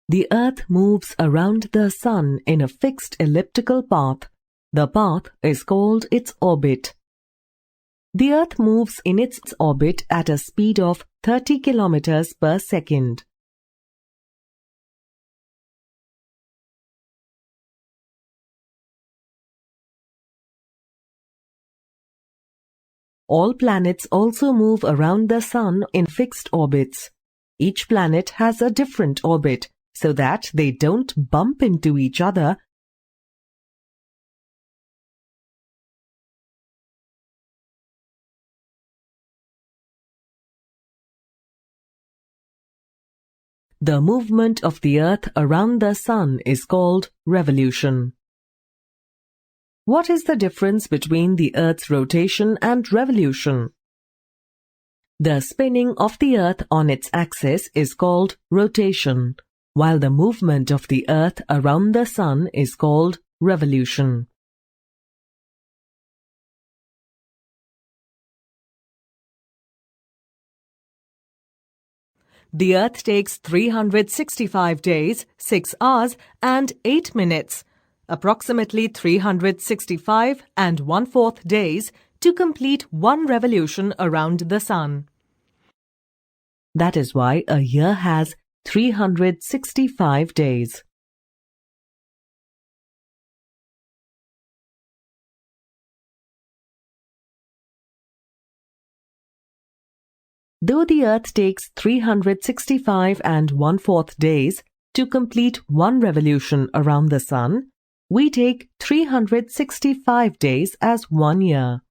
The Earth moves around the Sun in a fixed elliptical path. The path is called its orbit. The Earth moves in its orbit at a speed of 30 kilometers per second. All planets also move around the Sun in fixed orbits. Each planet has a different orbit so that they don't bump into each other. The movement of the Earth around the Sun is called revolution. What is the difference between the Earth's rotation and revolution? The spinning of the Earth on its axis is called rotation, while the movement of the Earth around the Sun is called revolution. The Earth takes 365 days, 6 hours and 8 minutes, approximately 365 and 1/4 days to complete one revolution around the Sun. That is why a year has 365 days. Though the Earth takes 365 and 1/4 days to complete one revolution around the Sun, we take 365 days as 1 year.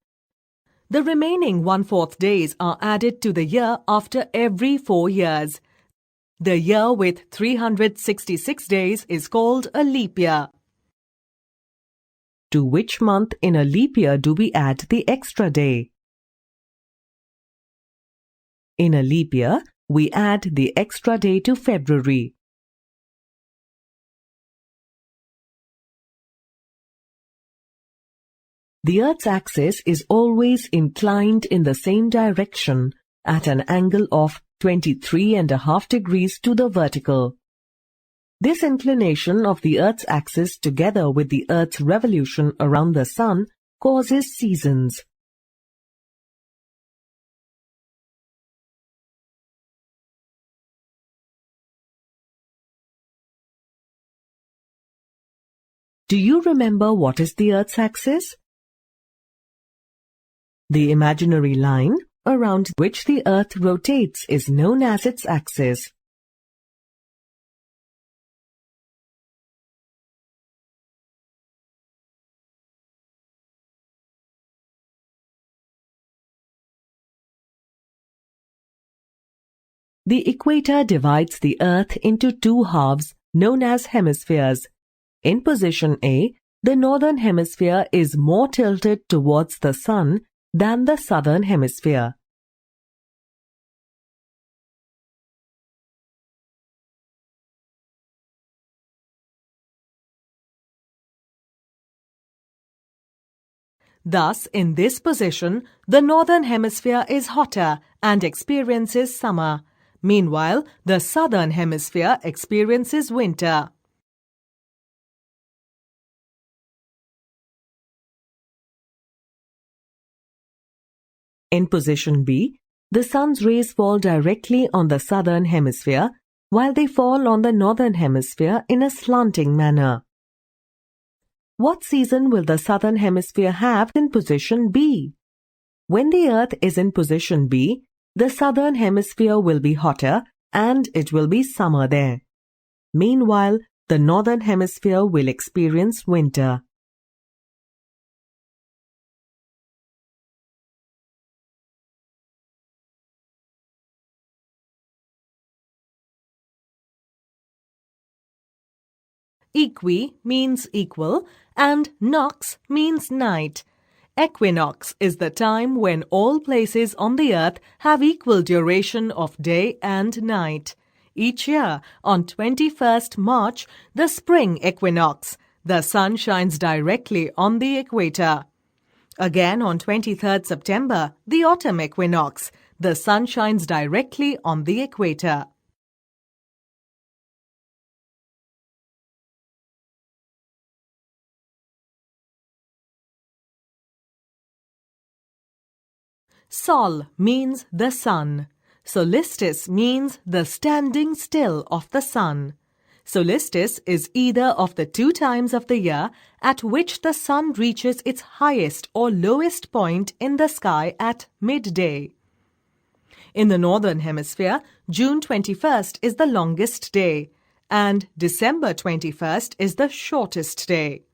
The remaining 1/4 days are added to the year after every 4 years. The year with 366 days is called a leap year. To which month in a leap year do we add the extra day? In a leap year, we add the extra day to February. The Earth's axis is always inclined in the same direction at an angle of 23.5 degrees to the vertical. This inclination of the Earth's axis together with the Earth's revolution around the Sun causes seasons. Do you remember what is the Earth's axis? The imaginary line around which the Earth rotates is known as its axis. The equator divides the Earth into two halves known as hemispheres. In position A, the northern hemisphere is more tilted towards the Sun than the southern hemisphere. Thus, in this position, the northern hemisphere is hotter and experiences summer. Meanwhile, the southern hemisphere experiences winter. In position B, the Sun's rays fall directly on the southern hemisphere, while they fall on the northern hemisphere in a slanting manner. What season will the southern hemisphere have in position B? When the Earth is in position B, the southern hemisphere will be hotter and it will be summer there. Meanwhile, the northern hemisphere will experience winter. Equi means equal and nox means night. Equinox is the time when all places on the Earth have equal duration of day and night. Each year, on 21st March, the spring equinox, the sun shines directly on the equator. Again on 23rd September, the autumn equinox, the sun shines directly on the equator. Sol means the sun. Solstice means the standing still of the sun. Solstice is either of the two times of the year at which the sun reaches its highest or lowest point in the sky at midday. In the Northern Hemisphere, June 21st is the longest day and December 21st is the shortest day.